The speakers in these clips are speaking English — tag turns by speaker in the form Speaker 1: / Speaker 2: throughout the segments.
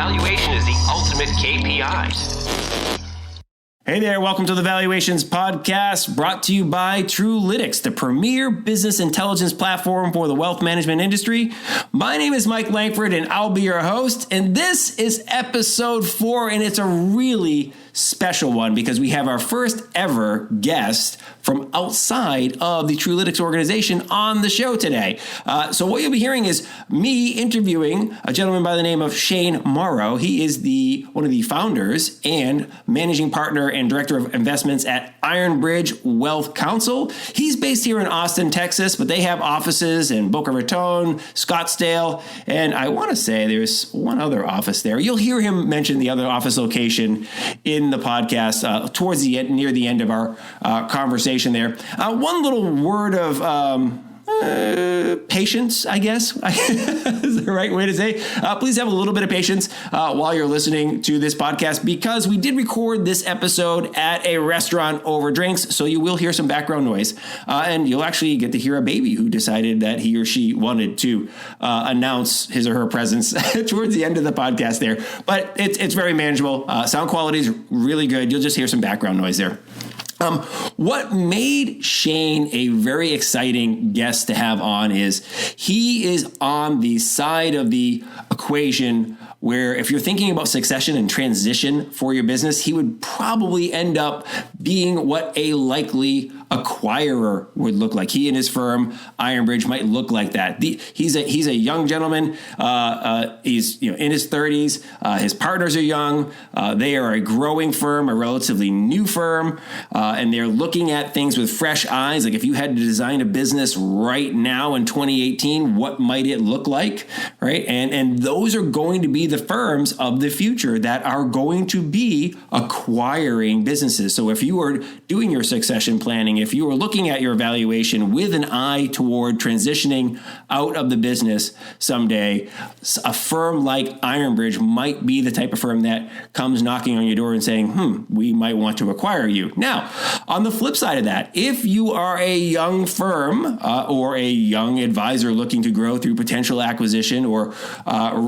Speaker 1: valuation is the ultimate KPI.
Speaker 2: Hey there, welcome to the Valuations Podcast, brought to you by Truelytics, the premier business intelligence platform for the wealth management industry. My name is Mike Langford, and I'll be your host. And this is episode 4, and it's a really special one because we have our first ever guest from outside of the Truelytics organization on the show today. So what you'll be hearing is me interviewing a gentleman by the name of Shane Morrow. He is one of the founders and managing partner and director of investments at IronBridge Wealth Counsel. He's based here in Austin, Texas, but they have offices in Boca Raton, Scottsdale, and I want to say there's one other office there. You'll hear him mention the other office location in the podcast towards the end, near the end of our conversation there. One little word of patience, I guess, is the right way to say. Please have a little bit of patience while you're listening to this podcast, because we did record this episode at a restaurant over drinks, so you will hear some background noise, and you'll actually get to hear a baby who decided that he or she wanted to announce his or her presence towards the end of the podcast there. But it's very manageable. Sound quality is really good. You'll just hear some background noise there. What made Shane a very exciting guest to have on is he is on the side of the equation where if you're thinking about succession and transition for your business, he would probably end up being what a likely acquirer would look like. He and his firm, IronBridge, might look like that. He's a young gentleman. He's in his 30s. His partners are young. They are a growing firm, a relatively new firm, and they're looking at things with fresh eyes. Like if you had to design a business right now in 2018, what might it look like, right? And those are going to be the firms of the future that are going to be acquiring businesses. So if you are doing your succession planning, if you are looking at your evaluation with an eye toward transitioning out of the business someday, a firm like IronBridge might be the type of firm that comes knocking on your door and saying, we might want to acquire you. Now, on the flip side of that, if you are a young firm or a young advisor looking to grow through potential acquisition or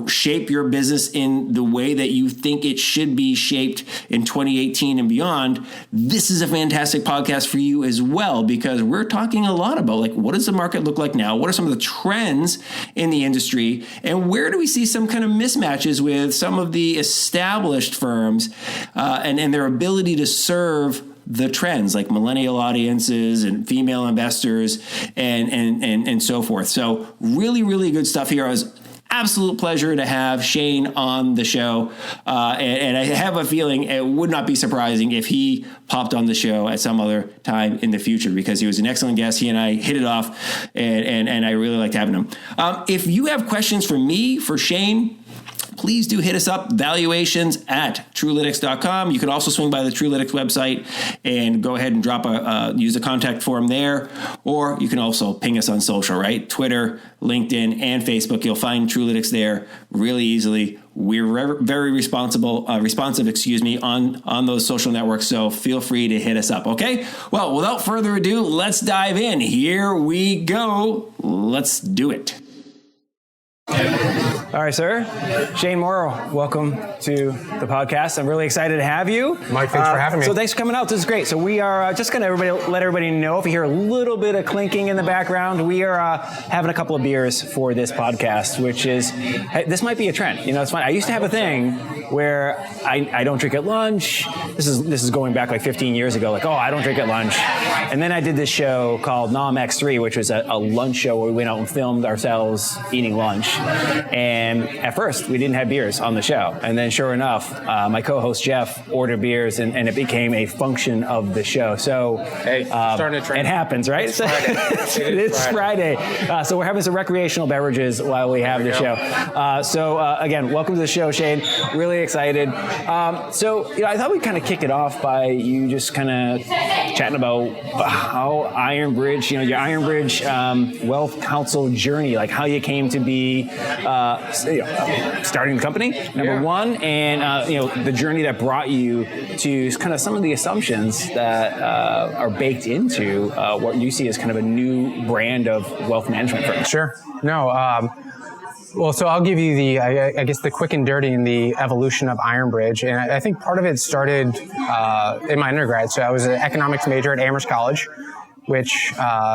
Speaker 2: shape your business in the way that you think it should be shaped in 2018 and beyond, this is a fantastic podcast for you as well, because we're talking a lot about like, what does the market look like now? What are some of the trends in the industry? And where do we see some kind of mismatches with some of the established firms and their ability to serve the trends like millennial audiences and female investors and so forth. So really, really good stuff here. Absolute pleasure to have Shane on the show. And I have a feeling it would not be surprising if he popped on the show at some other time in the future, because he was an excellent guest. He and I hit it off, and I really liked having him. If you have questions for me, for Shane, please do hit us up, valuations@truelytics.com. You can also swing by the Truelytics website and go ahead and use a contact form there. Or you can also ping us on social, right? Twitter, LinkedIn, and Facebook. You'll find Truelytics there really easily. We're very responsive, on those social networks. So feel free to hit us up. Okay. Well, without further ado, let's dive in. Here we go. Let's do it. All right, sir. Shane Morrow, welcome to the podcast. I'm really excited to have you.
Speaker 3: Mike, thanks for having me.
Speaker 2: So thanks for coming out. This is great. So we are just going to let everybody know, if you hear a little bit of clinking in the background, we are having a couple of beers for this podcast, which is, this might be a trend. It's fun. I used to have a thing where I don't drink at lunch. This is going back like 15 years ago. Like, I don't drink at lunch. And then I did this show called Nom X3, which was a lunch show where we went out and filmed ourselves eating lunch. And at first, we didn't have beers on the show. And then sure enough, my co-host Jeff ordered beers, and it became a function of the show. So
Speaker 3: starting a trend.
Speaker 2: It happens, right? It's Friday. So we're having some recreational beverages while we have the show. Again, welcome to the show, Shane. Really excited. I thought we'd kind of kick it off by you just kind of chatting about how IronBridge, your IronBridge Wealth Counsel journey, like how you came to be starting the company, number one, and the journey that brought you to kind of some of the assumptions that are baked into what you see as kind of a new brand of wealth management firm.
Speaker 3: Sure. No, Well, so I'll give you I guess the quick and dirty in the evolution of IronBridge. And I think part of it started in my undergrad. So I was an economics major at Amherst College, which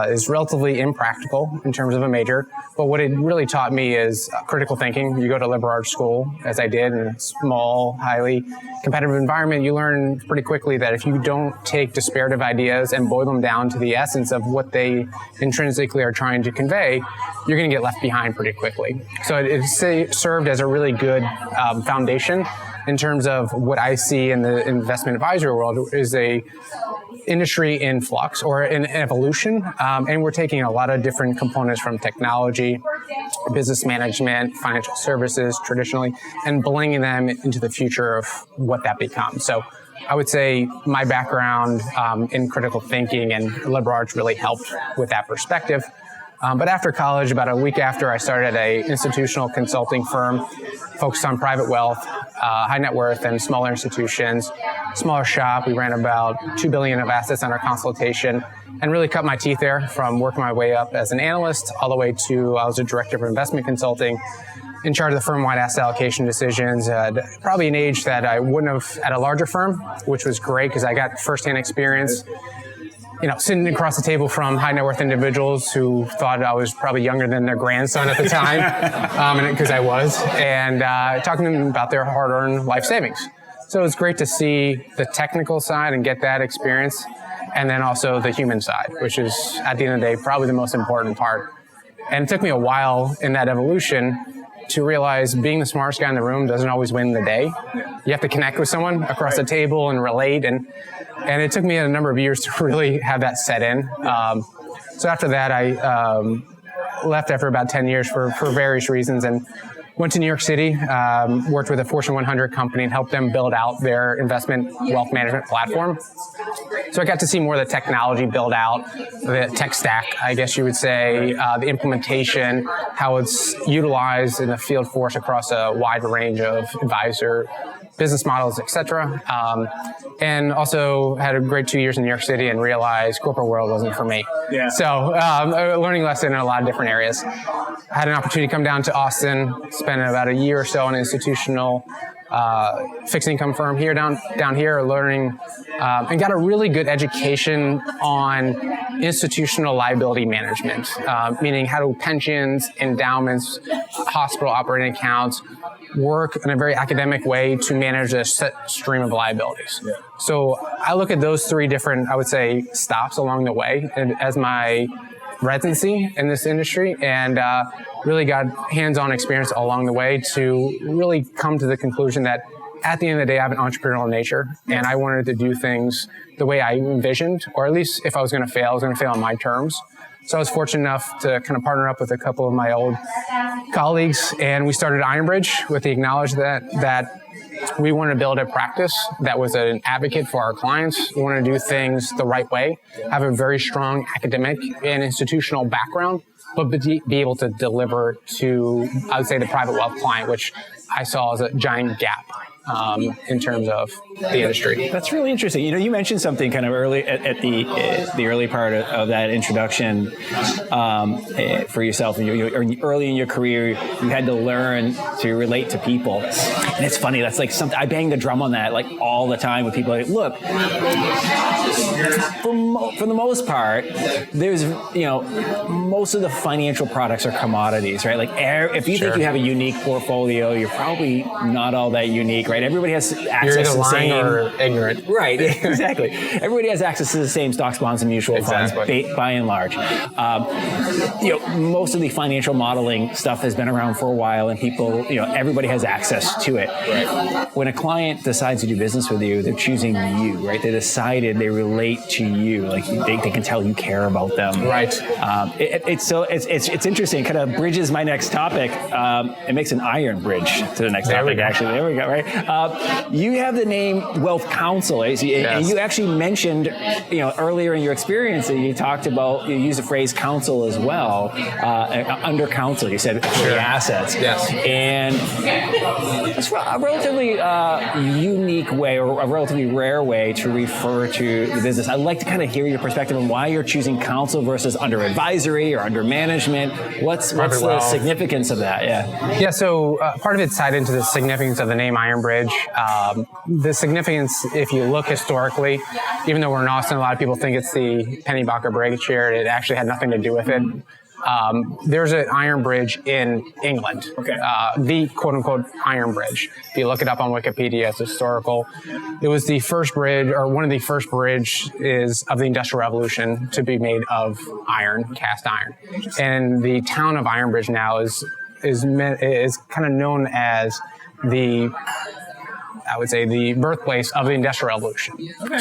Speaker 3: is relatively impractical in terms of a major. But what it really taught me is critical thinking. You go to liberal arts school, as I did, in a small, highly competitive environment. You learn pretty quickly that if you don't take disparative ideas and boil them down to the essence of what they intrinsically are trying to convey, you're going to get left behind pretty quickly. So it served as a really good foundation in terms of what I see in the investment advisory world is a industry in flux or in evolution, and we're taking a lot of different components from technology, business management, financial services traditionally, and blending them into the future of what that becomes. So I would say my background in critical thinking and liberal arts really helped with that perspective. But after college, about a week after, I started an institutional consulting firm focused on private wealth, high net worth, and smaller institutions. Smaller shop. We ran about $2 billion of assets under consultation and really cut my teeth there from working my way up as an analyst all the way to I was a director of investment consulting in charge of the firm-wide asset allocation decisions at probably an age that I wouldn't have at a larger firm, which was great because I got firsthand experience sitting across the table from high net worth individuals who thought I was probably younger than their grandson at the time, because I was, and talking to them about their hard-earned life savings. So it's great to see the technical side and get that experience, and then also the human side, which is, at the end of the day, probably the most important part. And it took me a while in that evolution to realize being the smartest guy in the room doesn't always win the day. You have to connect with someone across the table and relate, and it took me a number of years to really have that set in. So after that, I left after about 10 years for various reasons and went to New York City, worked with a Fortune 100 company and helped them build out their investment wealth management platform. So I got to see more of the technology build out, the tech stack, I guess you would say, the implementation, how it's utilized in the field force across a wide range of advisor business models, et cetera. And also had a great 2 years in New York City and realized corporate world wasn't for me. Yeah. So a learning lesson in a lot of different areas. Had an opportunity to come down to Austin, spend about a year or so in an institutional fixed income firm here down here, learning and got a really good education on institutional liability management, meaning how do pensions, endowments, hospital operating accounts work in a very academic way to manage a set stream of liabilities. Yeah. So I look at those three different, I would say, stops along the way as my residency in this industry, and really got hands-on experience along the way to really come to the conclusion that at the end of the day, I have an entrepreneurial nature, and I wanted to do things the way I envisioned, or at least if I was going to fail, I was going to fail on my terms. So I was fortunate enough to kind of partner up with a couple of my old colleagues, and we started IronBridge with the knowledge that we wanted to build a practice that was an advocate for our clients. We wanted to do things the right way, have a very strong academic and institutional background, but be able to deliver to, I would say, the private wealth client, which I saw as a giant gap in terms of the industry.
Speaker 2: That's really interesting. You mentioned something kind of early at the early part of that introduction for yourself. Early in your career, you had to learn to relate to people, and it's funny. That's like something I bang the drum on that like all the time with people. Like, look, for the most part, there's most of the financial products are commodities, right? Like if you think you have a unique portfolio, you're probably not all that unique, right? Everybody has access to the same.
Speaker 3: Or ignorant.
Speaker 2: Right, exactly. Everybody has access to the same stocks, bonds, and mutual funds, by and large. Most of the financial modeling stuff has been around for a while, and people, everybody has access to it. Right. When a client decides to do business with you, they're choosing you, right? They decided they relate to you, like they can tell you care about them.
Speaker 3: Right.
Speaker 2: It's interesting. It kind of bridges my next topic. It makes an iron bridge. to the next topic, actually. There we go, right? You have the name Wealth Counsel, and you actually mentioned, earlier in your experience that you talked about, you used the phrase counsel as well, under counsel, you said for the assets.
Speaker 3: Yes.
Speaker 2: And it's a relatively unique way, or a relatively rare way to refer to the business. I'd like to kind of hear your perspective on why you're choosing counsel versus under advisory or under management. What's the significance of that? Yeah,
Speaker 3: so part of it's tied into the significance of the name IronBridge. The significance, if you look historically, even though we're in Austin, a lot of people think it's the Penny Bacher Break chair. It actually had nothing to do with it. There's an iron bridge in England, the quote-unquote iron bridge. If you look it up on Wikipedia, it's historical. It was the first bridge, or one of the first bridges of the Industrial Revolution to be made of iron, cast iron. And the town of IronBridge now is kind of known as the birthplace of the Industrial Revolution.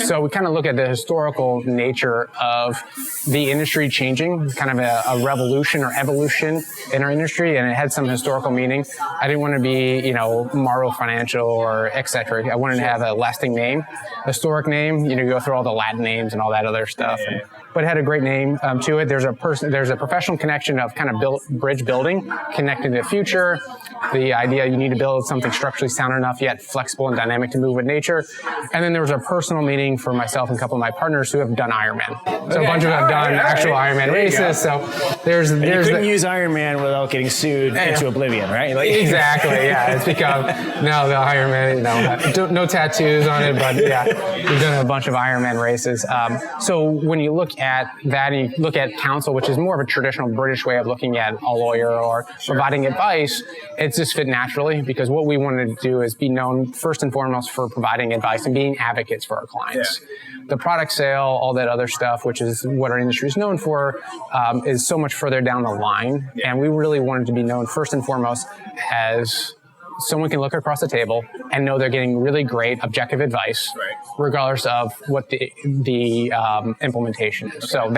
Speaker 3: So we kind of look at the historical nature of the industry changing, kind of a revolution or evolution in our industry, and it had some historical meaning. I didn't want to be, Morrow Financial or et cetera. I wanted to have a lasting name, historic name. You go through all the Latin names and all that other stuff. But it had a great name to it. There's a professional connection of kind of bridge building, connecting to the future. The idea you need to build something structurally sound enough, yet flexible and dynamic to move with nature. And then there was a personal meaning for myself and a couple of my partners who have done Ironman. So a bunch of them have done actual Ironman races. So there's
Speaker 2: you couldn't use Ironman without getting sued into oblivion, right?
Speaker 3: Exactly. Yeah, it's become now the Ironman. No tattoos on it, but yeah, we've done a bunch of Ironman races. So when you look at that and you look at counsel, which is more of a traditional British way of looking at a lawyer or providing advice, it's just fit naturally because what we wanted to do is be known first and foremost for providing advice and being advocates for our clients. The product sale, all that other stuff, which is what our industry is known for, is so much further down the line. And we really wanted to be known first and foremost as someone can look across the table and know they're getting really great objective advice, regardless of what the implementation is. So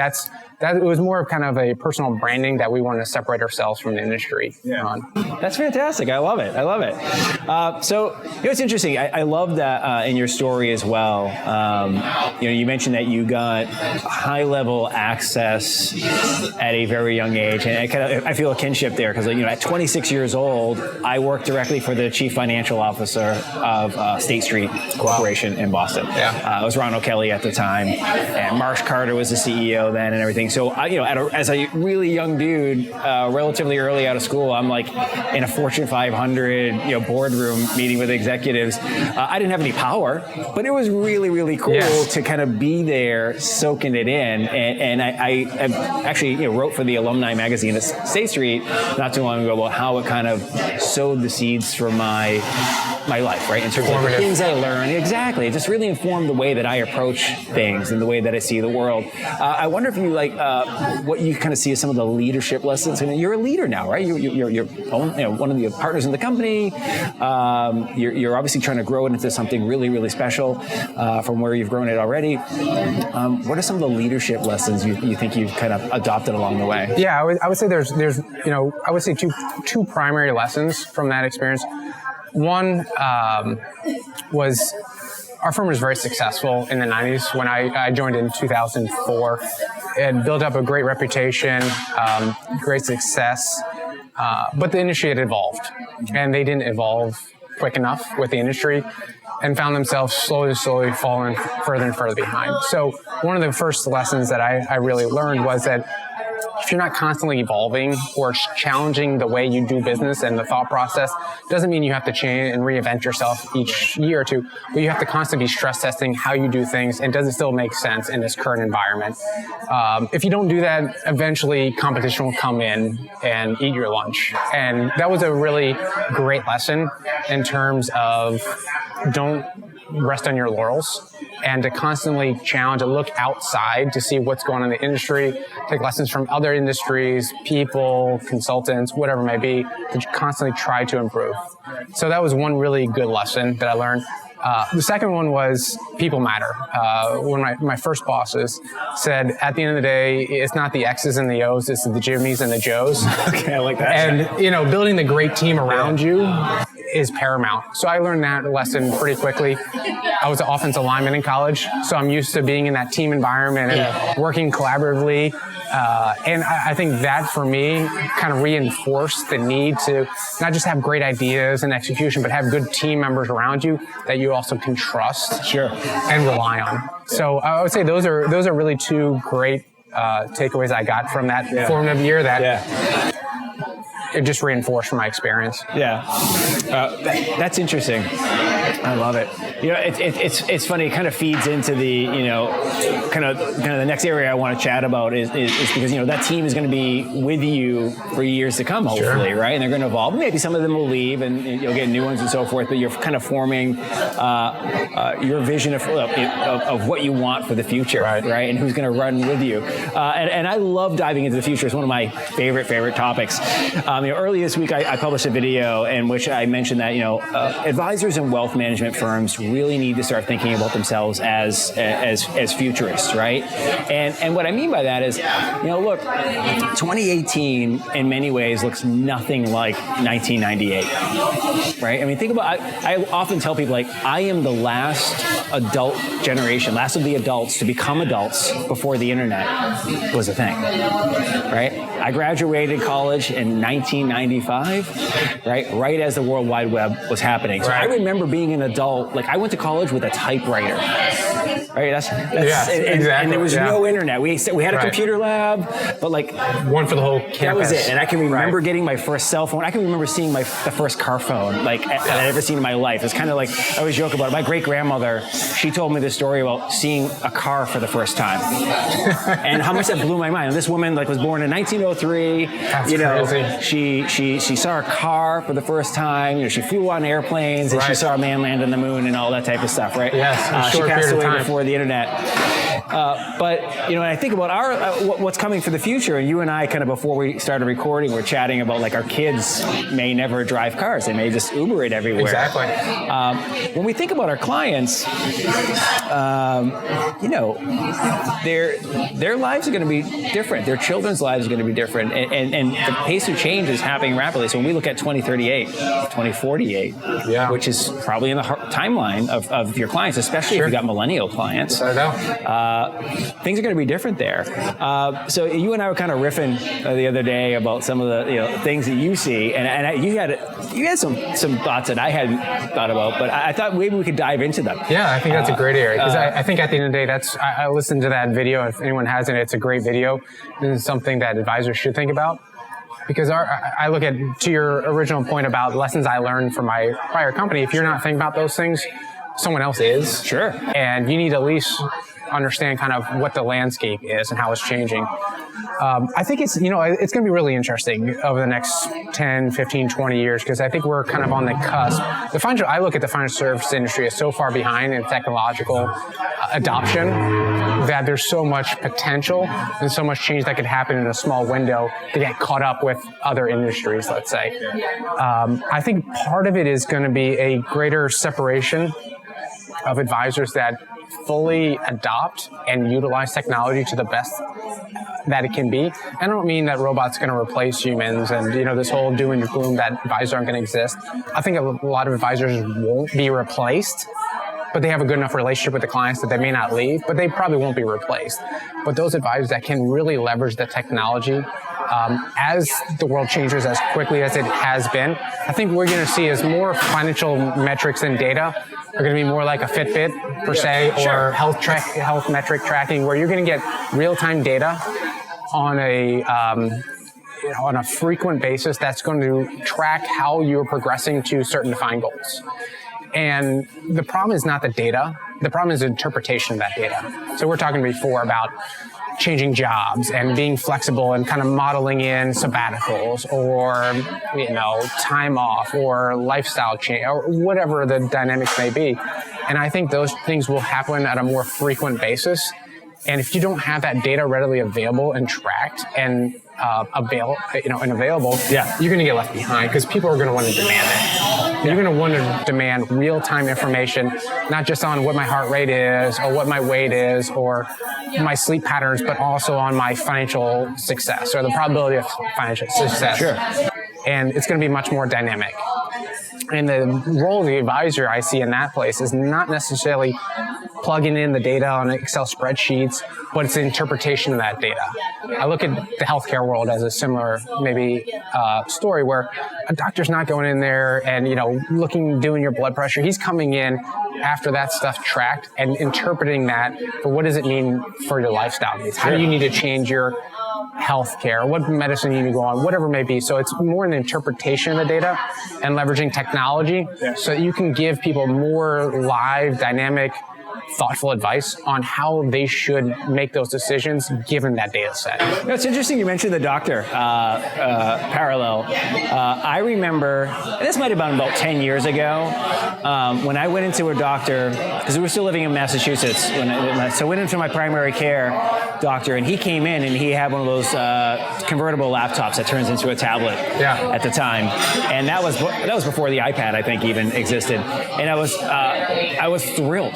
Speaker 3: that it was more of kind of a personal branding that we wanted to separate ourselves from the industry on.
Speaker 2: That's fantastic. I love it. So it's interesting. I love that in your story as well. You mentioned that you got HighLevel Access at a very young age, and I feel a kinship there because at 26 years old, I worked directly for the chief financial officer of State Street Corporation in Boston. It was Ron O'Kelly at the time, and Marsh Carter was the CEO then, and everything. So, as a really young dude, relatively early out of school, I'm like in a Fortune 500, boardroom meeting with executives. I didn't have any power, but it was really, really cool to kind of be there, soaking it in. And I actually, wrote for the alumni magazine at State Street not too long ago about how it kind of sowed the seeds for my life, right? In terms of the things I learned. Exactly. It just really informed the way that I approach things and the way that I see the world. I wonder if you what you kind of see as some of the leadership lessons. I mean, you're a leader now, right? You're one of the partners in the company. You're obviously trying to grow it into something really, really special from where you've grown it already. What are some of the leadership lessons you think you've kind of adopted along the way?
Speaker 3: Yeah, I would say there's I would say two primary lessons from that experience. One was our firm was very successful in the 90s when I joined in 2004. It built up a great reputation, great success, but the industry had evolved, and they didn't evolve quick enough with the industry and found themselves slowly falling further and further behind. So one of the first lessons that I really learned was that if you're not constantly evolving or challenging the way you do business and the thought process, doesn't mean you have to change and reinvent yourself each year or two, but you have to constantly be stress testing how you do things and does it still make sense in this current environment. If you don't do that, eventually competition will come in and eat your lunch. And that was a really great lesson in terms of don't rest on your laurels and to constantly challenge and look outside to see what's going on in the industry, take lessons from other industries, people, consultants, whatever it may be, to constantly try to improve. So that was one really good lesson that I learned. The second one was people matter. One of my first bosses said, at the end of the day, it's not the X's and the O's, it's the Jimmies and the Joes.
Speaker 2: Okay, I like that.
Speaker 3: And, building the great team around you is paramount. So I learned that lesson pretty quickly. I was an offensive lineman in college, so I'm used to being in that team environment and working collaboratively. And I think that for me kind of reinforced the need to not just have great ideas and execution, but have good team members around you that you also can trust and rely on. So I would say those are really two great takeaways I got from that formative year that it just reinforced from my experience.
Speaker 4: That's interesting. I love it. It's funny. It kind of feeds into the kind of the next area I want to chat about is because that team is going to be with you for years to come, hopefully, right? And they're going to evolve. Maybe some of them will leave, and you'll get new ones and so forth. But you're kind of forming your vision of what you want for the future, right? And who's going to run with you. And I love diving into the future. It's one of my favorite topics. Early this week, I published a video in which I mentioned that advisors and wealth management firms really need to start thinking about themselves as futurists, right? And what I mean by that is, look, 2018 in many ways looks nothing like 1998, right? I mean, think about. I often tell people I am the last adult generation, last of the adults to become adults before the internet was a thing, right? I graduated college in 1995, right as the World Wide Web was happening. So I remember being an adult, I went to college with a typewriter, right? That's exactly. And there was no internet. We had a computer lab, but
Speaker 3: one for the whole campus.
Speaker 4: That was it. And I can remember getting my first cell phone. I can remember seeing the first car phone that I'd ever seen in my life. It's kind of I always joke about it. My great-grandmother, she told me this story about seeing a car for the first time and how much that blew my mind. And this woman was born in 1903.
Speaker 3: That's crazy.
Speaker 4: She saw a car for the first time. She flew on airplanes and she saw a man land on the moon and all that type of stuff, right?
Speaker 3: Yes.
Speaker 4: She passed away before the internet. But when I think about what's coming for the future, and you and I kind of before we started recording, we're chatting about our kids may never drive cars; they may just Uber it everywhere.
Speaker 3: Exactly.
Speaker 4: When we think about our clients, their lives are going to be different. Their children's lives are going to be different, and the pace of change is happening rapidly. So when we look at 2038, 2048, which is probably in the timeline of your clients, especially if you got millennial clients.
Speaker 3: I know.
Speaker 4: Things are going to be different there. So you and I were kind of riffing the other day about some of the things that you see, and you had some thoughts that I hadn't thought about, but I thought maybe we could dive into them.
Speaker 3: Yeah, I think that's a great area because I think at the end of the day, I listened to that video. If anyone hasn't, it's a great video. This is something that advisors should think about. Because I look at, to your original point about lessons I learned from my prior company, if you're not thinking about those things, someone else is.
Speaker 4: Sure.
Speaker 3: And you need to at least understand kind of what the landscape is and how it's changing. I think it's going to be really interesting over the next 10, 15, 20 years because I think we're kind of on the cusp. I look at the financial services industry as so far behind in technological adoption that there's so much potential and so much change that could happen in a small window to get caught up with other industries, let's say. I think part of it is going to be a greater separation of advisors that fully adopt and utilize technology to the best that it can be. I don't mean that robots are going to replace humans and, this whole doom and gloom that advisors aren't going to exist. I think a lot of advisors won't be replaced, but they have a good enough relationship with the clients that they may not leave, but they probably won't be replaced. But those advisors that can really leverage the technology as the world changes as quickly as it has been, I think what we're going to see is more financial metrics and data are going to be more like a Fitbit per se, or health metric tracking, where you're going to get real-time data on a frequent basis that's going to track how you're progressing to certain defined goals. And the problem is not the data. The problem is the interpretation of that data. So we're talking before about changing jobs and being flexible and kind of modeling in sabbaticals or, time off or lifestyle change or whatever the dynamics may be. And I think those things will happen at a more frequent basis. And if you don't have that data readily available and tracked and available, you're going to get left behind because people are going to want to demand it. You're going to want to demand real-time information, not just on what my heart rate is or what my weight is or my sleep patterns, but also on my financial success or the probability of financial success.
Speaker 4: Sure.
Speaker 3: And it's going to be much more dynamic. And the role of the advisor I see in that place is not necessarily plugging in the data on Excel spreadsheets, but it's the interpretation of that data. I look at the healthcare world as a similar maybe story where a doctor's not going in there and doing your blood pressure. He's coming in after that stuff tracked and interpreting that for what does it mean for your lifestyle needs. How do you need to change your healthcare, what medicine you need to go on, whatever it may be. So it's more an interpretation of the data and leveraging technology so that you can give people more live, dynamic, thoughtful advice on how they should make those decisions given that data set.
Speaker 4: It's interesting you mentioned the doctor parallel. I remember, this might have been about 10 years ago, when I went into a doctor, because we were still living in Massachusetts, so I went into my primary care doctor, and he came in and he had one of those convertible laptops that turns into a tablet at the time. And that was before the iPad, I think, even existed. And I was thrilled.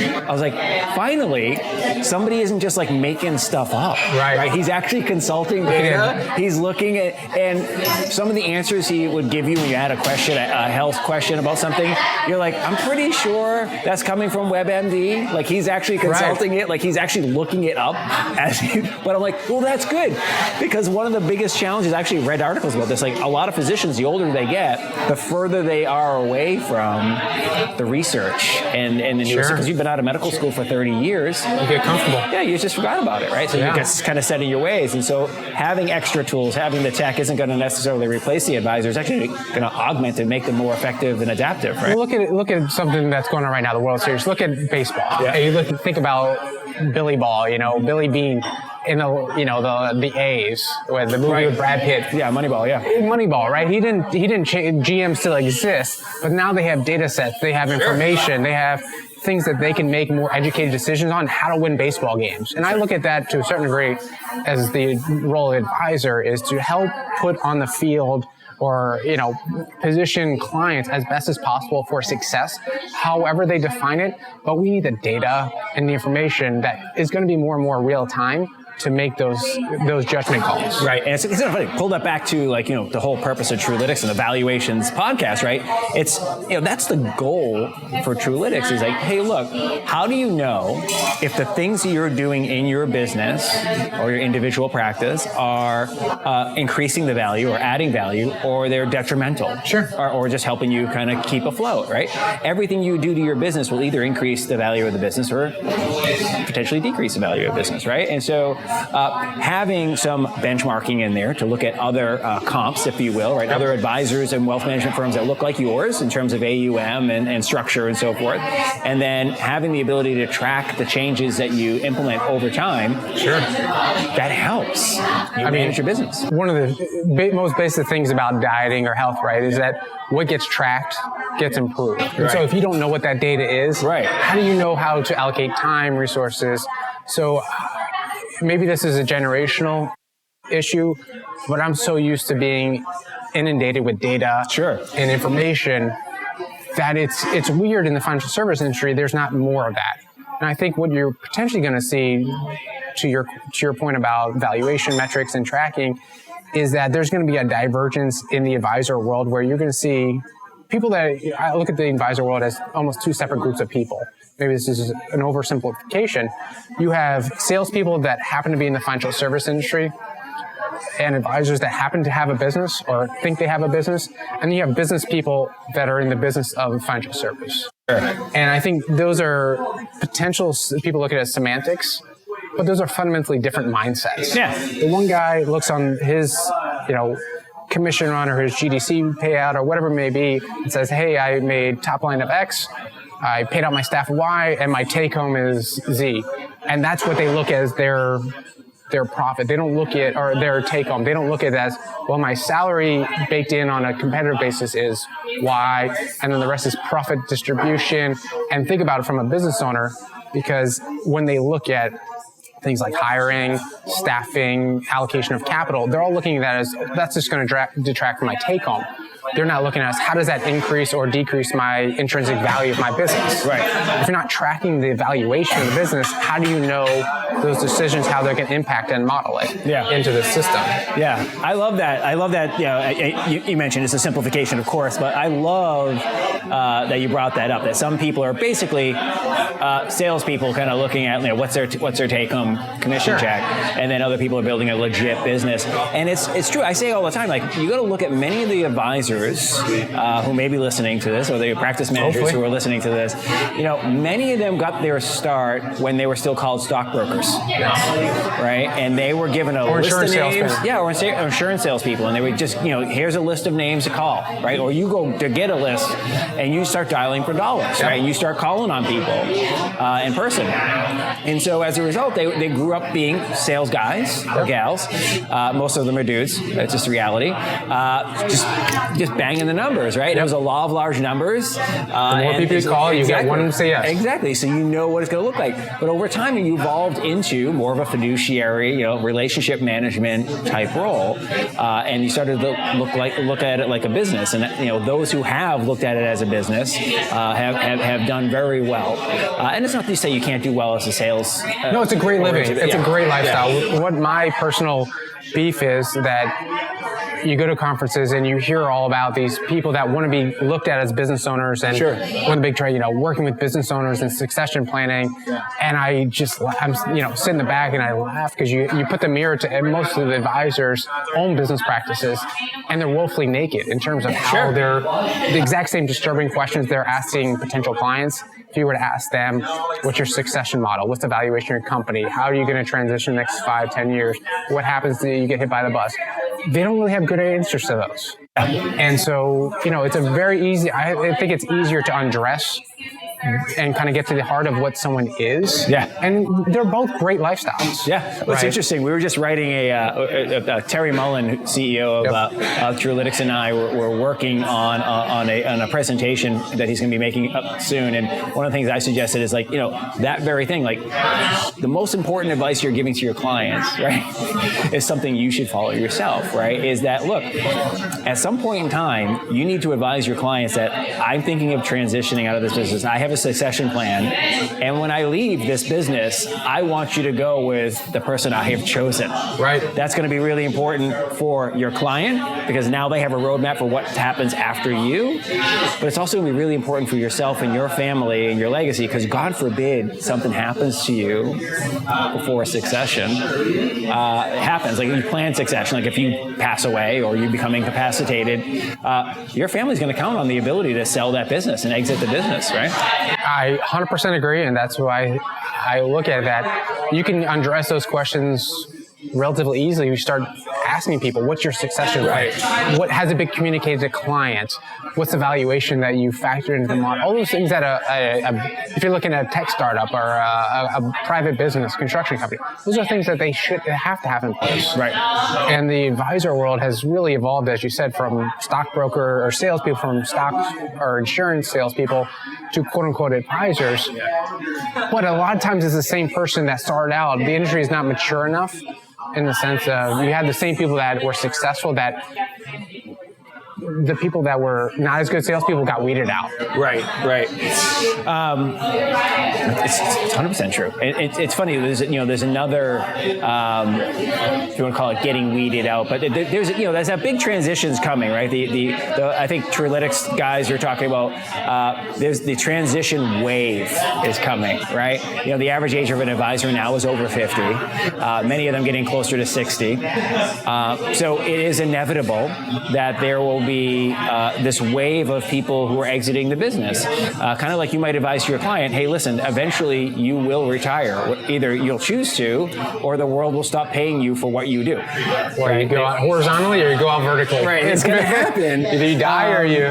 Speaker 4: I was like, finally, somebody isn't just like making stuff up. Right? He's actually consulting data. He's looking at, and some of the answers he would give you when you had a question, a health question about something, you're like, I'm pretty sure that's coming from WebMD. Like he's actually consulting it. Like he's actually looking it up. But I'm like, well, that's good. Because one of the biggest challenges, I actually read articles about this, like a lot of physicians, the older they get, the further they are away from the research and the news. Because you've been out of medical school for 30 years.
Speaker 3: You get comfortable.
Speaker 4: Yeah, you just forgot about it, right? So you're just kind of set in your ways. And so having extra tools, having the tech isn't going to necessarily replace the advisor. It's actually going to augment and make them more effective and adaptive, right?
Speaker 3: Well, look at something that's going on right now, the World Series. Look at baseball. Yeah. You think about Billy Ball, Billy Bean in the A's, with the movie with Brad Pitt.
Speaker 4: Yeah, Moneyball,
Speaker 3: Moneyball, right? He didn't GM still exists, but now they have data sets, they have information, they have things that they can make more educated decisions on how to win baseball games. And I look at that to a certain degree as the role of advisor is to help put on the field or position clients as best as possible for success, however they define it. But we need the data and the information that is going to be more and more real time to make those judgment calls.
Speaker 4: Right, and it's funny. Pull that back to the whole purpose of Truelytics and the valuations podcast, right? It's that's the goal for Truelytics is like, hey, look, how do you know if the things that you're doing in your business or your individual practice are increasing the value or adding value, or they're detrimental, or just helping you kind of keep afloat, right? Everything you do to your business will either increase the value of the business or potentially decrease the value of business, right? And so having some benchmarking in there to look at other comps, if you will, right? Other advisors and wealth management firms that look like yours in terms of AUM and structure and so forth. And then having the ability to track the changes that you implement over time. That helps you manage your business.
Speaker 3: One of the most basic things about dieting or health, right, is that what gets tracked gets improved. And so if you don't know what that data is, how do you know how to allocate time, resources? So maybe this is a generational issue, but I'm so used to being inundated with data and information that it's weird in the financial service industry. There's not more of that. And I think what you're potentially going to see, to your point about valuation metrics and tracking, is that there's going to be a divergence in the advisor world where you're going to see people that I look at the advisor world as almost two separate groups of people. Maybe this is an oversimplification. You have salespeople that happen to be in the financial service industry and advisors that happen to have a business or think they have a business. And you have business people that are in the business of financial service. And I think those are potential, people look at it as semantics, but those are fundamentally different mindsets. The one guy looks on his, commission run or his GDC payout or whatever it may be and says, hey, I made top line of X, I paid out my staff Y, and my take home is Z. And that's what they look as their profit. They don't look at, or their take home, they don't look at it as, well, my salary baked in on a competitive basis is Y, and then the rest is profit distribution. And think about it from a business owner, because when they look at things like hiring, staffing, allocation of capital, they're all looking at that as, that's just going to detract from my take home. they're not looking at how does that increase or decrease my intrinsic value of my business.
Speaker 4: Right.
Speaker 3: If you're not tracking the valuation of the business, how do you know those decisions, how they can impact and model it into the system?
Speaker 4: Yeah, I love that. You mentioned it's a simplification, of course, but I love that you brought that up. That some people are basically salespeople, kind of looking at what's their take-home commission check, and then other people are building a legit business. And it's true. I say all the time, you got to look at many of the advisors who may be listening to this, or the practice managers who are listening to this. Many of them got their start when they were still called stockbrokers, right? And they were given a list of names, or insurance salespeople, and they would just, here's a list of names to call, right? Or you go to get a list, and you start dialing for dollars, right? You start calling on people in person, and so as a result, they grew up being sales guys or gals. Most of them are dudes. That's just reality. Just banging the numbers, right? It was a law of large numbers.
Speaker 3: The more people you call, you get one to say yes.
Speaker 4: Exactly. So you know what it's going to look like. But over time, you evolved into more of a fiduciary, relationship management type role, and you started to look at it like a business. And those who have looked at it as a business have done very well. And it's not to say you can't do well as a sales.
Speaker 3: No, it's a great living. It's a great lifestyle. Yeah. What my personal beef is that you go to conferences and you hear all about these people that want to be looked at as business owners and one big trade, working with business owners and succession planning. And I'm sit in the back and I laugh because you put the mirror to most of the advisors' own business practices, and they're woefully naked in terms of how they're the exact same disturbing questions they're asking potential clients. If you were to ask them, what's your succession model? What's the valuation of your company? How are you going to transition the next 5-10 years? What happens if you get hit by the bus? They don't really have good answers to those. And so, it's a very easy, I think it's easier to undress and kind of get to the heart of what someone is. Yeah. And they're both great lifestyles.
Speaker 4: Yeah. Well, it's interesting. We were just writing Terry Mullen, CEO of Truelytics, and I were working on a presentation that he's going to be making up soon. And one of the things I suggested is that very thing, the most important advice you're giving to your clients, right, is something you should follow yourself, right? Is that, look, at some point in time, you need to advise your clients that I'm thinking of transitioning out of this business. I have a succession plan, and when I leave this business, I want you to go with the person I have chosen.
Speaker 3: Right.
Speaker 4: That's going to be really important for your client because now they have a roadmap for what happens after you. But it's also going to be really important for yourself and your family and your legacy because God forbid something happens to you before succession happens. You plan succession, if you pass away or you become incapacitated, your family's going to count on the ability to sell that business and exit the business, right?
Speaker 3: I 100% agree, and that's why I look at that. You can address those questions relatively easily. You start asking people, what's your succession rate? What has it been communicated to clients? What's the valuation that you factor into the model? All those things that if you're looking at a tech startup or a private business, construction company, those are things that they have to have in place.
Speaker 4: Right.
Speaker 3: And the advisor world has really evolved, as you said, from stockbroker or salespeople, from stock or insurance salespeople to quote unquote advisors. But a lot of times it's the same person that started out. The industry is not mature enough in the sense of you had the same people that were successful that the people that were not as good salespeople got weeded out.
Speaker 4: Right. It's 100% true. It's funny. There's another, if you want to call it getting weeded out, but there's that big transition's coming, right? I think Truelytics guys are talking about. There's the transition wave is coming, right? The average age of an advisor now is over 50. Many of them getting closer to 60. So it is inevitable that there will be this wave of people who are exiting the business. Kind of like you might advise to your client, hey, listen, eventually you will retire. Either you'll choose to, or the world will stop paying you for what you do.
Speaker 3: Or you go out horizontally or you go out vertically.
Speaker 4: Right, it's going to happen.
Speaker 3: Either you die or you.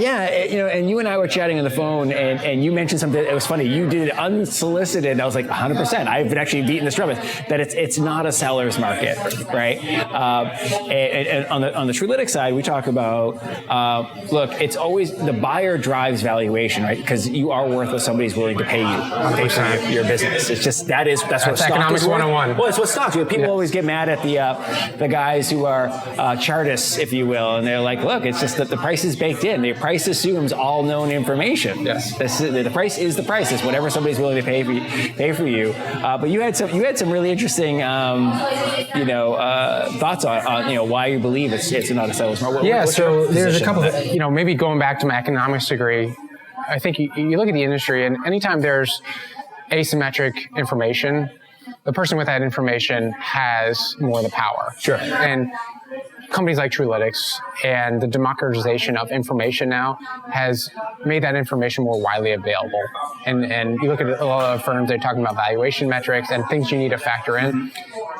Speaker 4: Yeah, and you and I were chatting on the phone, and you mentioned something. It was funny. You did it unsolicited, and I was like, 100%. I've actually beaten this drum. That it's not a seller's market, right? And on the Truelytics side, we talk about about, look, it's always the buyer drives valuation, right? Because you are worth what somebody's willing to pay you based on your business. It's just that's what stock
Speaker 3: economics
Speaker 4: is worth.
Speaker 3: 101.
Speaker 4: Well, it's what stocks. People always get mad at the guys who are chartists, if you will, and they're like, look, it's just that the price is baked in. The price assumes all known information.
Speaker 3: Yes.
Speaker 4: The price is the price. It's whatever somebody's willing to pay for you. But you had some really interesting thoughts on why you believe it's not a seller's market.
Speaker 3: So there's a couple of, maybe going back to my economics degree, I think you look at the industry, and anytime there's asymmetric information, the person with that information has more of the power.
Speaker 4: Sure.
Speaker 3: And companies like Truelytics and the democratization of information now has made that information more widely available. And you look at a lot of firms, they're talking about valuation metrics and things you need to factor in.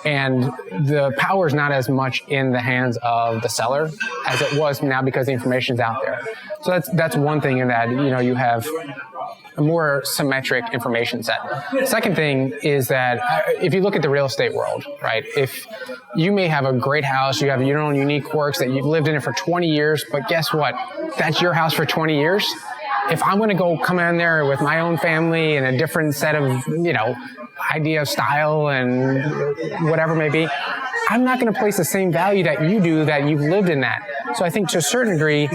Speaker 3: And the power is not as much in the hands of the seller as it was now because the information's out there. So that's one thing in that, you have a more symmetric information set. Second thing is that if you look at the real estate world, right? If you may have a great house, you have your own unique quirks that you've lived in it for 20 years, but guess what? That's your house for 20 years. If I'm going to go come in there with my own family and a different set of, idea of style and whatever it may be, I'm not going to place the same value that you do that you've lived in that. So I think to a certain degree,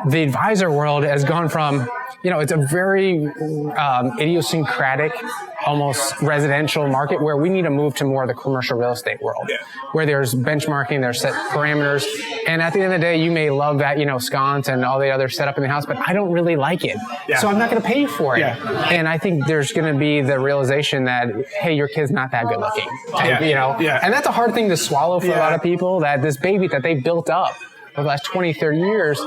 Speaker 3: the advisor world has gone from, it's a very idiosyncratic, almost residential market where we need to move to more of the commercial real estate world, where there's benchmarking, there's set parameters. And at the end of the day, you may love that, sconce and all the other setup in the house, but I don't really like it. Yeah. So I'm not going to pay you for it. Yeah. And I think there's going to be the realization that, hey, your kid's not that good looking. And that's a hard thing to swallow for a lot of people, that this baby that they built up for the last 20, 30 years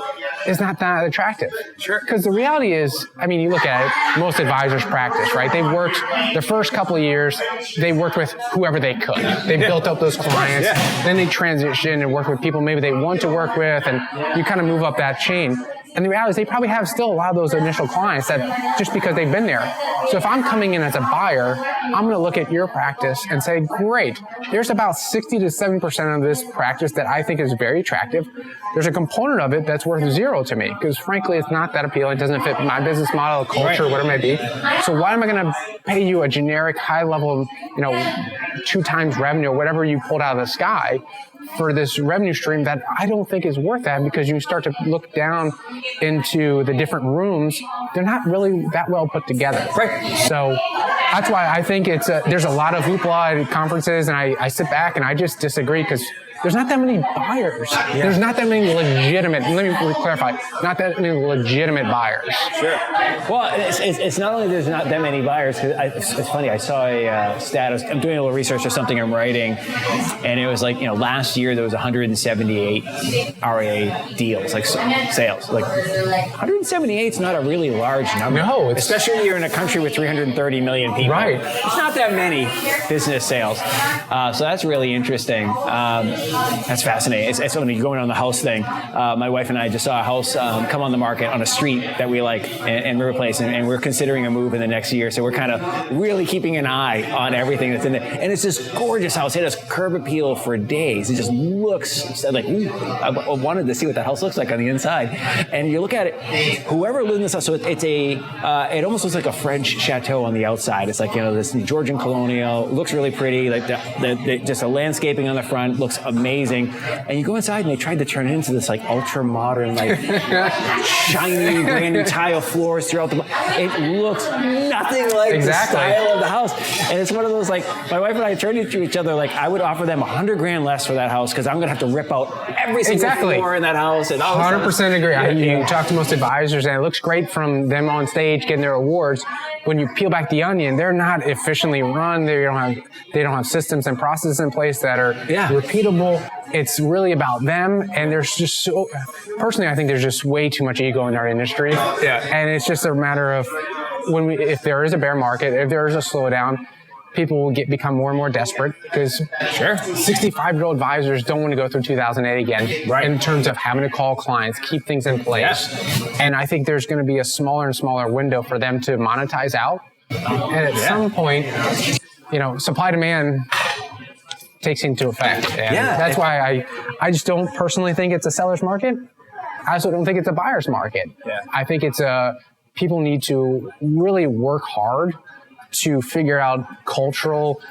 Speaker 3: is not that attractive. Sure. Because the reality is, you look at it, most advisors practice, right? They've worked the first couple of years, they worked with whoever they could. They built up those clients, then they transition and work with people maybe they want to work with, and you kind of move up that chain. And the reality is they probably have still a lot of those initial clients that just because they've been there. So if I'm coming in as a buyer, I'm going to look at your practice and say, great, there's about 60 to 70% of this practice that I think is very attractive. There's a component of it that's worth zero to me because frankly, it's not that appealing. It doesn't fit my business model, culture, whatever it may be. So why am I going to pay you a generic high level, 2 times revenue or whatever you pulled out of the sky for this revenue stream that I don't think is worth that, because you start to look down into the different rooms, they're not really that well put together. Right. So that's why I think there's a lot of hoopla at conferences, and I sit back and I just disagree because there's not that many buyers. Yeah. There's not that many legitimate, let me clarify, not that many legitimate buyers. Sure.
Speaker 4: Well, it's not only there's not that many buyers, because it's funny, I saw a stat, I'm doing a little research or something I'm writing, and it was like, last year there was 178 RIA deals, like sales. Like 178 is not a really large number.
Speaker 3: No.
Speaker 4: Especially when you're in a country with 330 million people.
Speaker 3: Right.
Speaker 4: It's not that many business sales. So that's really interesting. That's fascinating. It's when you're going on the house thing. My wife and I just saw a house come on the market on a street that we like in River Place, and we're considering a move in the next year. So we're kind of really keeping an eye on everything that's in there. And it's this gorgeous house. It has curb appeal for days. It just looks like, I wanted to see what that house looks like on the inside. And you look at it, whoever lived in this house, so it almost looks like a French chateau on the outside. It's like, this Georgian colonial. It looks really pretty. Like just the landscaping on the front looks amazing. And you go inside and they tried to turn it into this like ultra modern, like shiny brand new tile floors throughout the, it looks nothing like the style of the house. And it's one of those, like, my wife and I turned to each other, like, I would offer them $100,000 less for that house because I'm going to have to rip out every single floor in that house. And
Speaker 3: 100% agree. You talk to most advisors and it looks great from them on stage getting their awards. When you peel back the onion, they're not efficiently run. They don't have systems and processes in place that are repeatable. It's really about them, and there's just personally, I think there's just way too much ego in our industry. Yeah. And it's just a matter of if there is a bear market, if there is a slowdown, people will become more and more desperate because 65-year-old advisors don't want to go through 2008 again in terms of having to call clients, keep things in place. And I think there's going to be a smaller and smaller window for them to monetize out. And at some point, supply demand takes into effect. And that's why I just don't personally think it's a seller's market. I also don't think it's a buyer's market.
Speaker 4: Yeah.
Speaker 3: I think it's people need to really work hard to figure out cultural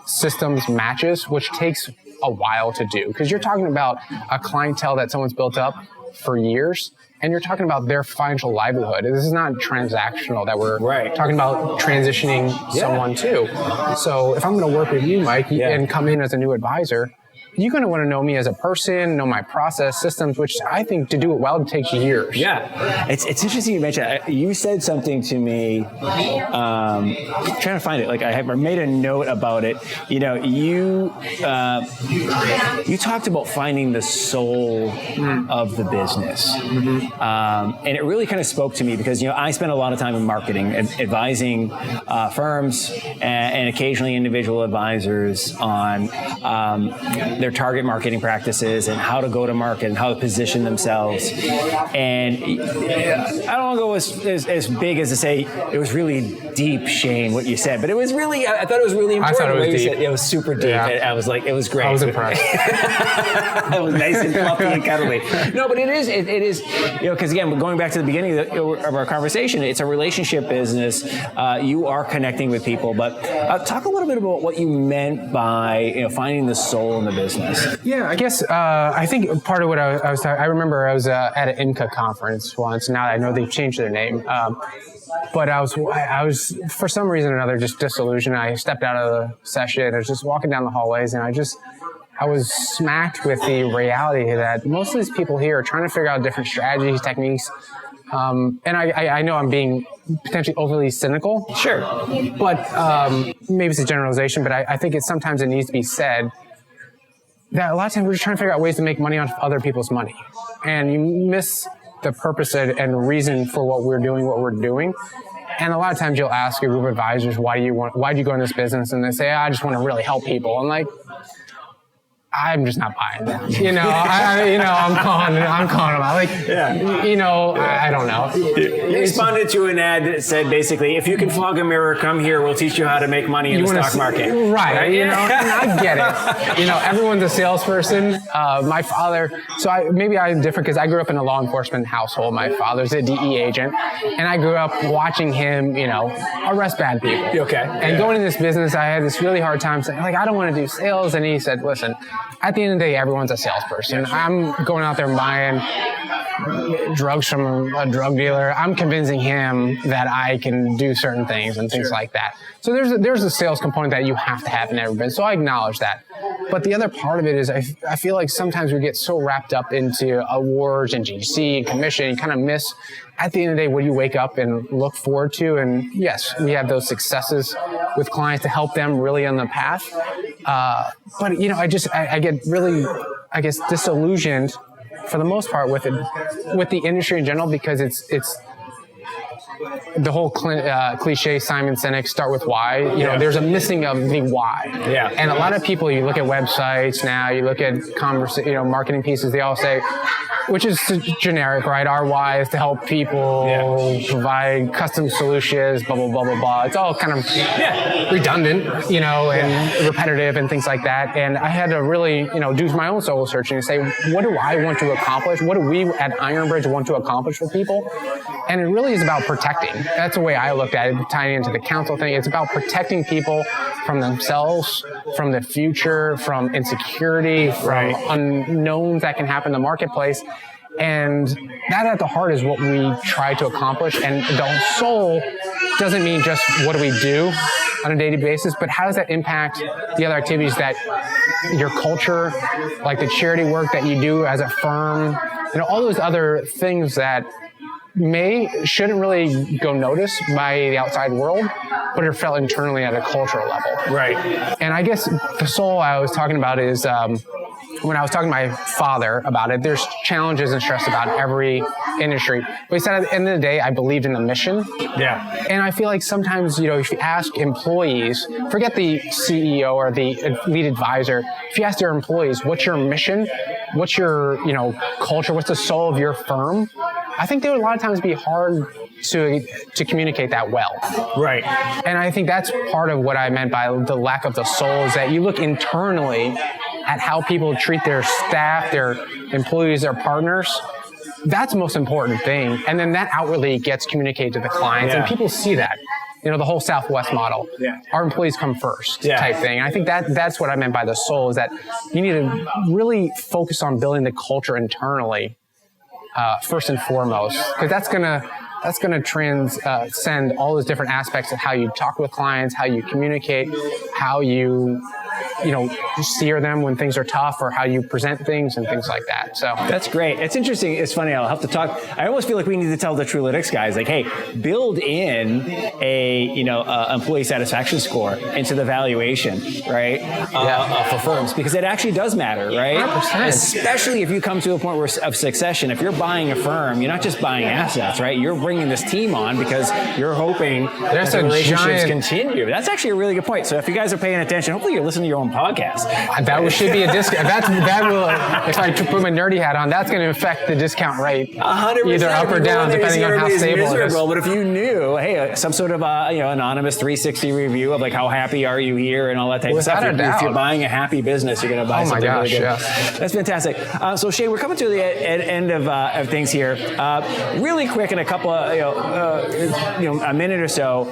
Speaker 3: systems matches, which takes a while to do. Because you're talking about a clientele that someone's built up for years, and you're talking about their financial livelihood. This is not transactional that we're talking about transitioning someone to. So if I'm going to work with you, Mike, and come in as a new advisor, you're going to want to know me as a person, know my process, systems, which I think to do it well, it takes years.
Speaker 4: Yeah. It's interesting you mentioned, you said something to me, I'm trying to find it, like I made a note about it. You know, you talked about finding the soul of the business. And it really kind of spoke to me because, I spent a lot of time in marketing, advising firms and occasionally individual advisors on their target marketing practices and how to go to market and how to position themselves. And I don't want to go as big as to say it was really deep, Shane, what you said, but it was really, I thought it was really important.
Speaker 3: I thought it was deep.
Speaker 4: It was super deep.
Speaker 3: Yeah.
Speaker 4: I was like, it was great.
Speaker 3: I was impressed.
Speaker 4: It was nice and fluffy and cuddly. No, but it is, because again, going back to the beginning of our conversation, it's a relationship business. You are connecting with people, but talk a little bit about what you meant by, finding the soul in the business.
Speaker 3: Yeah, I guess I think part of what I was talking, I remember I was at an INCA conference once. Now I know they've changed their name. But I was for some reason or another just disillusioned. I stepped out of the session. I was just walking down the hallways, and I was smacked with the reality that most of these people here are trying to figure out different strategies, techniques. And I know I'm being potentially overly cynical.
Speaker 4: Sure.
Speaker 3: But maybe it's a generalization, but I think sometimes it needs to be said that a lot of times we're just trying to figure out ways to make money on other people's money. And you miss the purpose and reason for what we're doing. And a lot of times you'll ask a group of advisors, why do you go in this business? And they say, I just want to really help people. And I'm just not buying that. I'm calling them out. I don't know.
Speaker 4: You responded to an ad that said basically, if you can flog a mirror, come here. We'll teach you how to make money in the stock market.
Speaker 3: Right. And I get it. Everyone's a salesperson. My father, maybe I'm different because I grew up in a law enforcement household. My father's a DE agent, and I grew up watching him, arrest bad people.
Speaker 4: Okay.
Speaker 3: And going into this business, I had this really hard time saying, I don't want to do sales. And he said, listen, at the end of the day, everyone's a salesperson. I'm going out there and buying drugs from a drug dealer. I'm convincing him that I can do certain things and things like that. So there's a sales component that you have to have in every business. So I acknowledge that. But the other part of it is I feel like sometimes we get so wrapped up into awards and GC and commission, you kind of miss at the end of the day what you wake up and look forward to. And yes, we have those successes with clients to help them really on the path. But I get really, disillusioned for the most part with the industry in general, because it's the whole cliche Simon Sinek, start with why. There's a missing of the why.
Speaker 4: Yeah.
Speaker 3: And a lot of people, you look at websites now, you look at marketing pieces, they all say, which is generic, right? Our why is to help people provide custom solutions, blah, blah, blah, blah, blah. It's all kind of redundant, and repetitive and things like that. And I had to really, do my own soul searching and say, what do I want to accomplish? What do we at IronBridge want to accomplish with people? And it really is about protecting. That's the way I looked at it, tying into the Counsel thing. It's about protecting people from themselves, from the future, from insecurity, from unknowns that can happen in the marketplace. And that at the heart is what we try to accomplish. And the soul doesn't mean just what do we do on a daily basis, but how does that impact the other activities that your culture, like the charity work that you do as a firm, all those other things that shouldn't really go noticed by the outside world, but are felt internally at a cultural level.
Speaker 4: Right.
Speaker 3: And I guess the soul I was talking about is when I was talking to my father about it, there's challenges and stress about every industry. But he said at the end of the day, I believed in the mission.
Speaker 4: Yeah.
Speaker 3: And I feel like sometimes, if you ask employees, forget the CEO or the lead advisor, if you ask their employees, what's your mission? What's your, culture? What's the soul of your firm? I think there would a lot of times be hard to communicate that well.
Speaker 4: Right.
Speaker 3: And I think that's part of what I meant by the lack of the soul, is that you look internally at how people treat their staff, their employees, their partners, that's the most important thing. And then that outwardly gets communicated to the clients, and people see that. You know, the whole Southwest model. Our employees come first type thing. And I think that's what I meant by the soul, is that you need to really focus on building the culture internally first and foremost, because that's gonna transcend all those different aspects of how you talk with clients, how you communicate, how you steer them when things are tough, or how you present things and things like that. So
Speaker 4: that's great. It's interesting. It's funny. I'll have to talk. I almost feel like we need to tell the Trulytics guys, like, hey, build in a employee satisfaction score into the valuation, right? For firms, because it actually does matter, right?
Speaker 3: 100%.
Speaker 4: Especially if you come to a point of succession. If you're buying a firm, you're not just buying assets, right? You're bringing this team on because you're hoping that the relationships continue. That's actually a really good point. So if you guys are paying attention, hopefully you're listening to your own podcast.
Speaker 3: That should be a discount. That will, if I put my nerdy hat on, that's going to affect the discount rate
Speaker 4: 100%.
Speaker 3: either up or down, depending on how stable it is.
Speaker 4: But if you knew, hey, some sort of anonymous 360 review of like how happy are you here and all that type of stuff. If you're buying a happy business, you're going to buy something really good. That's fantastic. So Shane, we're coming to the end of things here. Really quick, in a couple of a minute or so.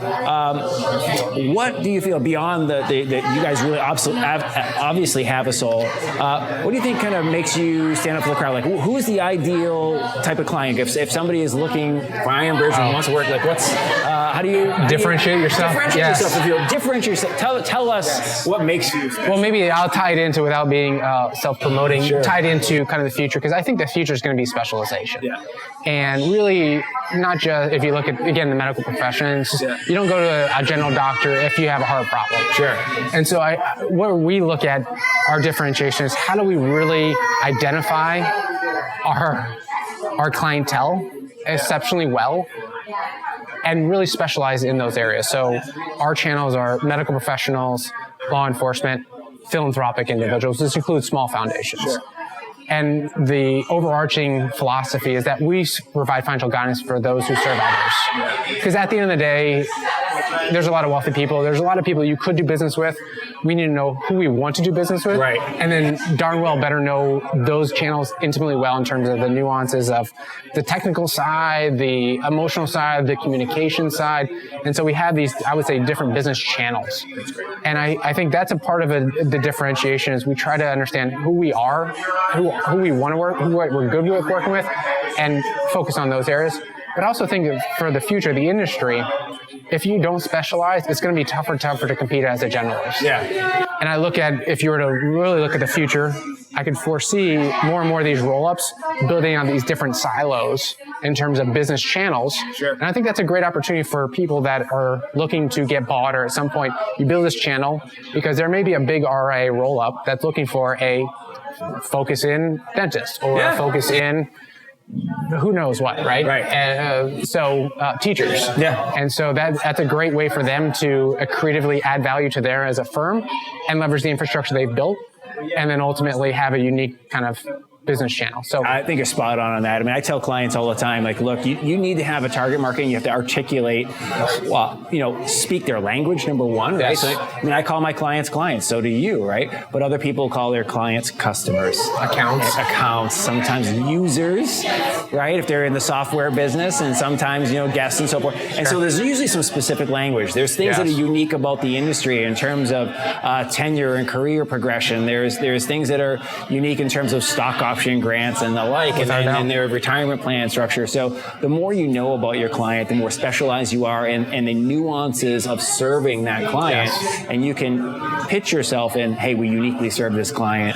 Speaker 4: What do you feel beyond that you guys really obviously have a soul? What do you think kind of makes you stand up for the crowd? Like, who's the ideal type of client? If somebody is looking for IronBridge and wants to work, like, how do you
Speaker 3: differentiate yourself?
Speaker 4: If you differentiate yourself, tell us what makes you special.
Speaker 3: Well, maybe I'll tie it into, without being self-promoting, tied into kind of the future, because I think the future is going to be specialization. And really, not just, if you look at, again, the medical professions, you don't go to a general doctor if you have a heart problem. And so what we look at, our differentiation is, how do we really identify our clientele exceptionally well and really specialize in those areas. So our channels are medical professionals, law enforcement, philanthropic individuals. This includes small foundations. And the overarching philosophy is that we provide financial guidance for those who serve others. Because at the end of the day, there's a lot of wealthy people. There's a lot of people you could do business with. We need to know who we want to do business with. And then darn well better know those channels intimately well in terms of the nuances of the technical side, the emotional side, the communication side. And so we have these, I would say, different business channels. And I think that's a part of the differentiation, is we try to understand who we are, who we want to work, who we're good with working with, and focus on those areas. But I also think that for the future of the industry, if you don't specialize, it's going to be tougher and tougher to compete as a generalist. And I look at, if you were to really look at the future, I could foresee more and more of these roll-ups building on these different silos in terms of business channels. And I think that's a great opportunity for people that are looking to get bought, or at some point you build this channel, because there may be a big RIA roll-up that's looking for a focus in dentist, or a focus in who knows what, right? And so teachers. And so that's a great way for them to creatively add value to there as a firm and leverage the infrastructure they've built, and then ultimately have a unique kind of business channel. So
Speaker 4: I think you're spot on that. I mean, I tell clients all the time, like, look, you need to have a target market, and you have to articulate, speak their language, number one, right? So, I mean, I call my clients, so do you, right? But other people call their clients customers. Accounts, sometimes users, right? If they're in the software business, and sometimes, guests and so forth. And so there's usually some specific language. There's things that are unique about the industry in terms of tenure and career progression. There's things that are unique in terms of stock option grants and the like, and their retirement plan structure. So the more you know about your client, the more specialized you are in the nuances of serving that client, and you can pitch yourself in, hey, we uniquely serve this client,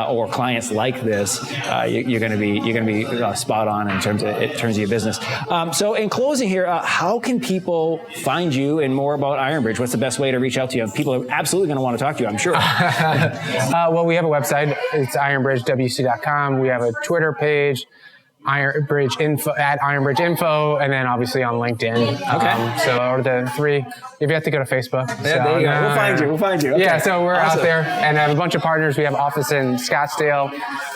Speaker 4: or clients like this. You're going to be spot on in terms of your business. So in closing here, how can people find you and more about IronBridge? What's the best way to reach out to you? People are absolutely going to want to talk to you, I'm sure.
Speaker 3: Well, we have a website. It's ironbridgewc.com. We have a Twitter page, IronBridge Info, at IronBridge Info, and then obviously on LinkedIn. So are the three. If you have to go to Facebook.
Speaker 4: There you go. We'll find you. Okay.
Speaker 3: Yeah, so we're out there, and I have a bunch of partners. We have an office in Scottsdale,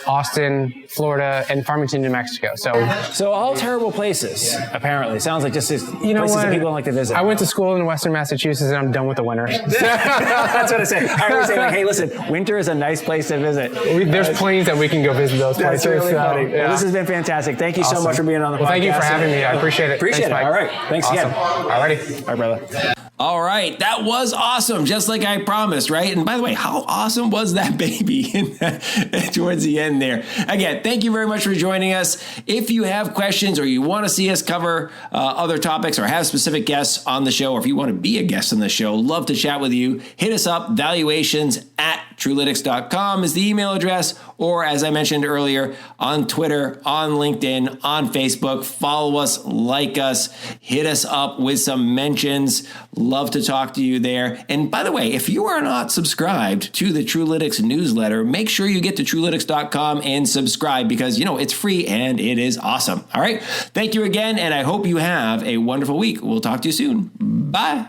Speaker 3: Austin, Florida, and Farmington, New Mexico. So
Speaker 4: all terrible places, apparently. Sounds like just places that people don't like to visit.
Speaker 3: I went to school in Western Massachusetts, and I'm done with the winters.
Speaker 4: That's what I say. I always say, like, hey, listen, winter is a nice place to visit.
Speaker 3: There's planes that we can go visit those places.
Speaker 4: That's really funny. Well, this has been fantastic. fantastic. Thank you so much for being on the podcast.
Speaker 3: Thank you for having me. I appreciate it.
Speaker 4: Appreciate
Speaker 3: Thanks,
Speaker 4: it.
Speaker 3: Mike.
Speaker 4: All right. Thanks again.
Speaker 3: All righty.
Speaker 4: All right, brother.
Speaker 2: All right, that was awesome, just like I promised, right? And by the way, how awesome was that baby towards the end there? Again, thank you very much for joining us. If you have questions or you want to see us cover other topics or have specific guests on the show, or if you want to be a guest on the show, love to chat with you. Hit us up, valuations@truelytics.com is the email address, or as I mentioned earlier, on Twitter, on LinkedIn, on Facebook. Follow us, like us, hit us up with some mentions. Love to talk to you there. And by the way, if you are not subscribed to the Truelytics newsletter, make sure you get to truelytics.com and subscribe because, it's free and it is awesome. All right. Thank you again. And I hope you have a wonderful week. We'll talk to you soon. Bye.